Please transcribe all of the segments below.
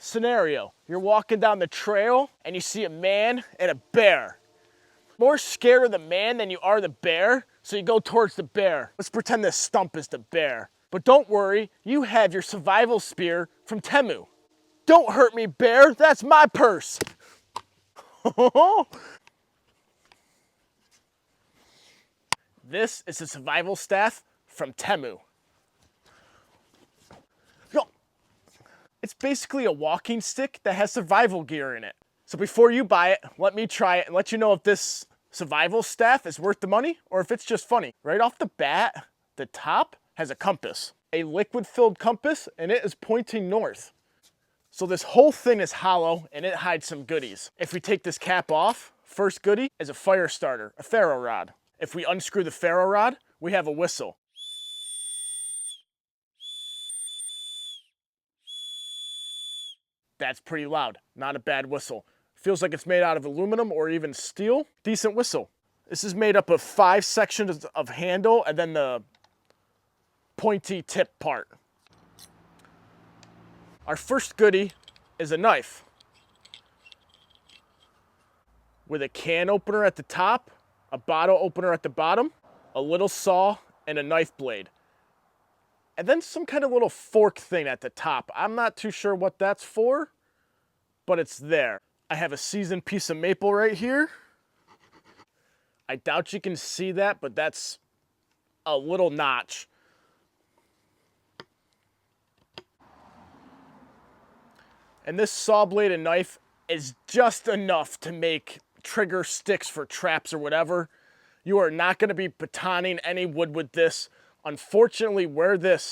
Scenario, you're walking down the trail and you see a man and a bear. More scared of the man than you are the bear, so you go towards the bear. Let's pretend this stump is the bear. But don't worry, you have your survival spear from TEMU. Don't hurt me, bear, that's my purse. This is a survival staff from TEMU. It's basically a walking stick that has survival gear in it. So before you buy it, let me try it and let you know if this survival staff is worth the money or if it's just funny. Right off the bat, the top has a compass, a liquid-filled compass, and it is pointing north. So this whole thing is hollow and it hides some goodies. If we take this cap off, first goodie is a fire starter, a ferro rod. If we unscrew the ferro rod, we have a whistle. That's pretty loud, not a bad whistle. Feels like it's made out of aluminum or even steel. Decent whistle. This is made up of 5 sections of handle and then the pointy tip part. Our first goodie is a knife with a can opener at the top, a bottle opener at the bottom, a little saw, and a knife blade. And then some kind of little fork thing at the top. I'm not too sure what that's for, but it's there. I have a seasoned piece of maple right here. I doubt you can see that, but that's a little notch. And this saw blade and knife is just enough to make trigger sticks for traps or whatever. You are not going to be batoning any wood with this. Unfortunately, where the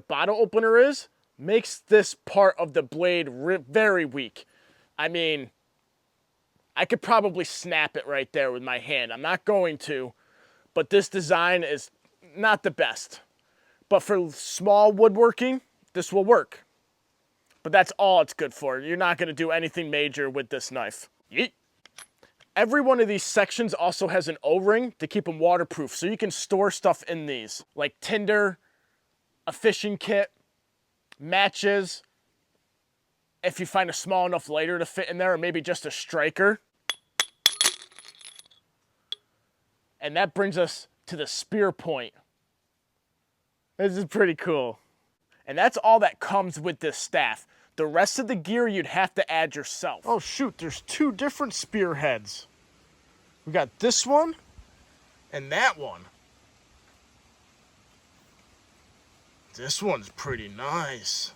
bottle opener is, makes this part of the blade very weak. I mean, I could probably snap it right there with my hand. I'm not going to, but this design is not the best. But for small woodworking, this will work. But that's all it's good for. You're not going to do anything major with this knife. Yeet. Every one of these sections also has an O-ring to keep them waterproof, so you can store stuff in these, like tinder, a fishing kit, matches, if you find a small enough lighter to fit in there, or maybe just a striker. And that brings us to the spear point. This is pretty cool. And that's all that comes with this staff. The rest of the gear you'd have to add yourself. Oh shoot, there's 2 different spearheads. We got this one and that one. This one's pretty nice.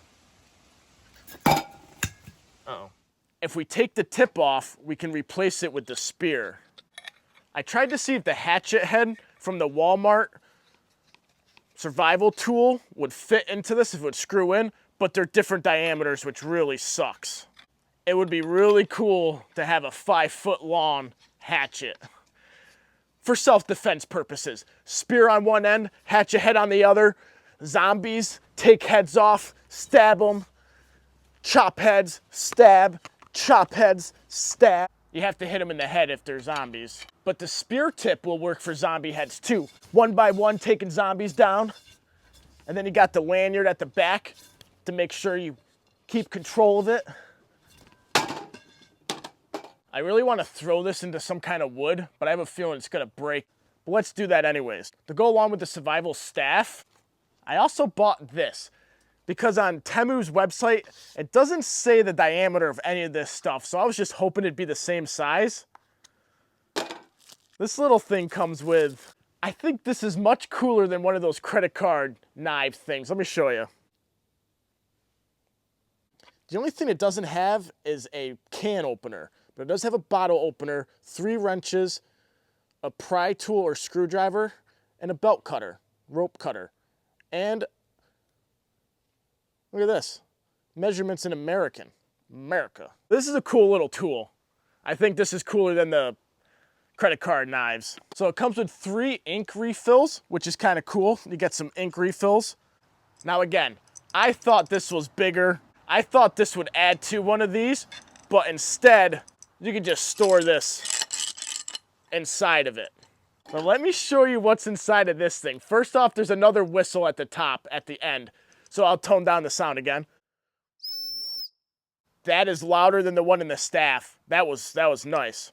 Uh-oh. If we take the tip off, we can replace it with the spear. I tried to see if the hatchet head from the Walmart survival tool would fit into this, if it would screw in, but they're different diameters, which really sucks. It would be really cool to have a 5-foot long hatchet for self-defense purposes. Spear on one end, hatchet head on the other. Zombies, take heads off, stab them, chop heads, stab, chop heads, stab. You have to hit them in the head if they're zombies. But the spear tip will work for zombie heads too. One by one, taking zombies down. And then you got the lanyard at the back to make sure you keep control of it. I really want to throw this into some kind of wood, but I have a feeling it's going to break. But let's do that anyways. To go along with the survival staff, I also bought this because on TEMU's website, it doesn't say the diameter of any of this stuff, so I was just hoping it'd be the same size. This little thing comes with, I think this is much cooler than one of those credit card knife things. Let me show you. The only thing it doesn't have is a can opener, but it does have a bottle opener, 3 wrenches, a pry tool or screwdriver, and a belt cutter, rope cutter. And look at this, measurements in America. This is a cool little tool. I think this is cooler than the credit card knives. So it comes with 3 ink refills, which is kind of cool. You get some ink refills. Now again, I thought this was bigger. I thought this would add to one of these, but instead, you can just store this inside of it. But let me show you what's inside of this thing. First off, there's another whistle at the top, at the end. So I'll tone down the sound again. That is louder than the one in the staff. That was nice.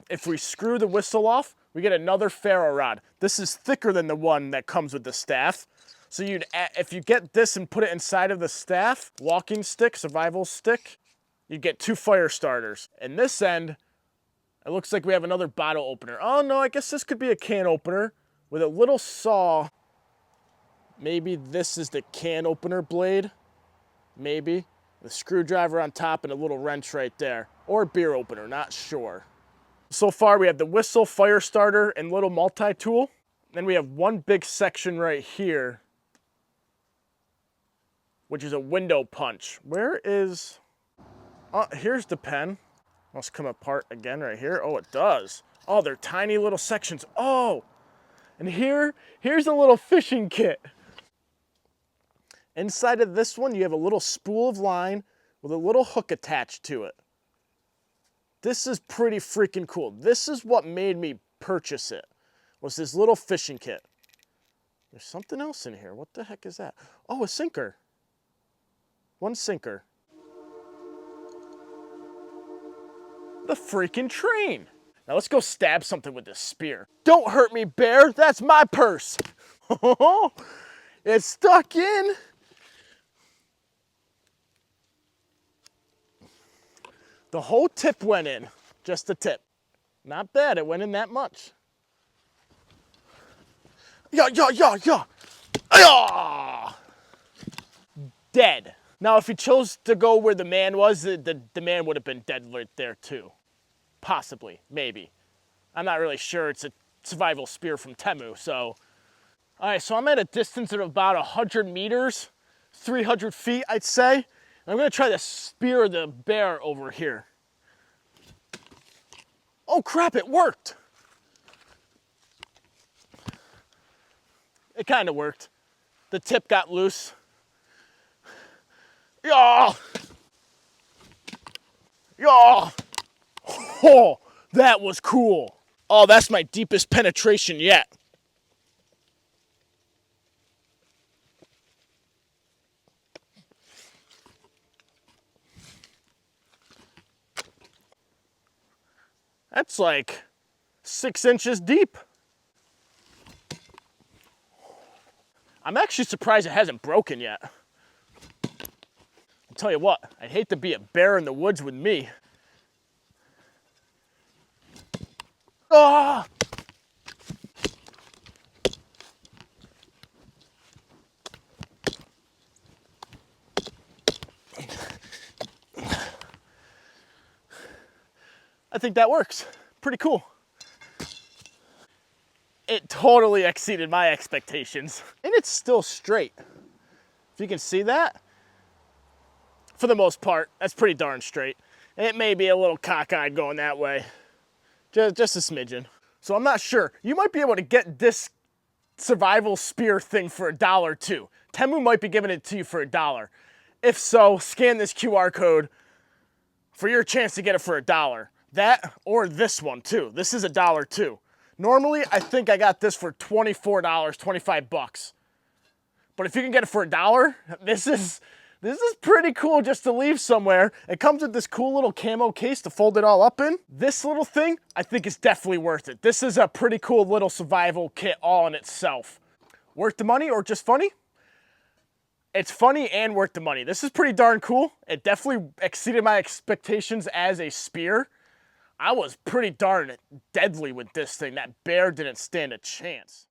If we screw the whistle off, we get another ferro rod. This is thicker than the one that comes with the staff. So if you get this and put it inside of the staff, walking stick, survival stick, you get 2 fire starters. And this end, it looks like we have another bottle opener. Oh no, I guess this could be a can opener with a little saw. Maybe this is the can opener blade. Maybe. The screwdriver on top and a little wrench right there. Or a beer opener, not sure. So far we have the whistle, fire starter, and little multi-tool. Then we have one big section right here, which is a window punch. Where is, oh, here's the pen. Must come apart again right here. Oh, it does. Oh, they're tiny little sections. Oh, and here's a little fishing kit. Inside of this one, you have a little spool of line with a little hook attached to it. This is pretty freaking cool. This is what made me purchase it, was this little fishing kit. There's something else in here. What the heck is that? Oh, a sinker. One sinker. The freaking train. Now let's go stab something with this spear. Don't hurt me, bear. That's my purse. It's stuck in. The whole tip went in. Just the tip. Not bad. It went in that much. Yeah. Dead. Now, if he chose to go where the man was, the man would have been dead right there too. Possibly, maybe. I'm not really sure. It's a survival spear from TEMU, so. All right, so I'm at a distance of about 100 meters, 300 feet, I'd say. And I'm gonna try to spear the bear over here. Oh crap, it worked. It kind of worked. The tip got loose. Yeah. Yeah. Oh, that was cool. Oh, that's my deepest penetration yet. That's like 6 inches deep. I'm actually surprised it hasn't broken yet. I'll tell you what, I'd hate to be a bear in the woods with me. Ah! I think that works. Pretty cool. It totally exceeded my expectations. And it's still straight. If you can see that, for the most part, that's pretty darn straight. It may be a little cockeyed going that way. Just a smidgen. So I'm not sure. You might be able to get this survival spear thing for $1 too. TEMU might be giving it to you for $1. If so, scan this QR code for your chance to get it for $1. That or this one too. This is $1 too. Normally, I think I got this for $24, 25 bucks. But if you can get it for $1, this is pretty cool just to leave somewhere. It comes with this cool little camo case to fold it all up in. This little thing, I think is definitely worth it. This is a pretty cool little survival kit all in itself. Worth the money or just funny? It's funny and worth the money. This is pretty darn cool. It definitely exceeded my expectations as a spear. I was pretty darn deadly with this thing. That bear didn't stand a chance.